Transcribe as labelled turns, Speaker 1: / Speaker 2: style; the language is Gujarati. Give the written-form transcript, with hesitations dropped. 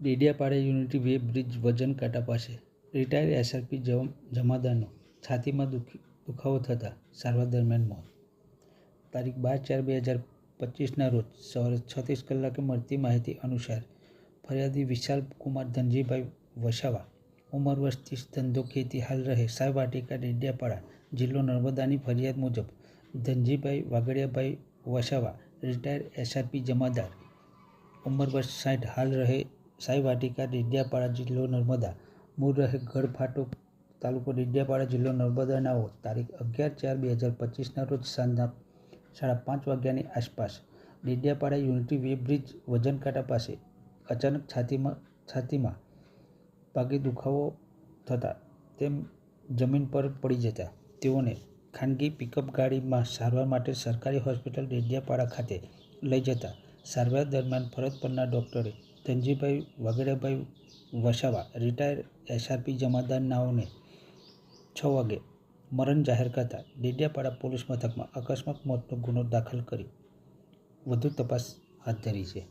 Speaker 1: ડેડિયાપાડા યુનિટી વે બ્રિજ વજન કાંટા પાસે રિટાયર્ડ એસઆરપી જમાદારનો છાતીમાં દુખાવો થતાં સારવાર દરમિયાન મોત. તારીખ 12/4/2025ના રોજ સવારે 36 કલાકે મળતી માહિતી અનુસાર ફરિયાદી વિશાલ કુમાર ધનજીભાઈ વસાવા, ઉંમર વર્ષ 30, ધંધો ખેતી, હાલ રહે સાંઈ વાટિકા, ડેડિયાપાડા, જિલ્લો નર્મદાની ફરિયાદ મુજબ ધનજીભાઈ વાઘડિયાભાઈ વસાવા, રિટાયર્ડ એસઆરપી જમાદાર, ઉંમર વર્ષ 60, હાલ રહે સાંઈ વાટિકા, ડેડિયાપાડા, જિલ્લો નર્મદા, મૂળ રહે ગઢફાટો, તાલુકો ડેડિયાપાડા, જિલ્લો નર્મદાનાઓ તારીખ 11/4/2025ના રોજ સાંજના 5:30 વાગ્યાની આસપાસ ડેડિયાપાડા યુનિટી વે બ્રિજ વજન કાંટા પાસે અચાનક છાતીમાં ભાગે દુખાવો થતાં તેમ જમીન પર પડી જતા તેઓને ખાનગી પિકઅપ ગાડીમાં સારવાર માટે સરકારી હોસ્પિટલ ડેડિયાપાડા ખાતે લઈ જતા સારવાર દરમિયાન ફરજ પરના ડોક્ટરે ધનજીભાઈ વાઘડિયાભાઈ વસાવા, રિટાયર્ડ એસઆરપી જમાદારનાઓને 6 વાગે મરણ જાહેર કરતા ડેડિયાપાડા પોલીસ મથકમાં અકસ્માત મોતનો ગુનો દાખલ કરી વધુ તપાસ હાથ ધરી છે.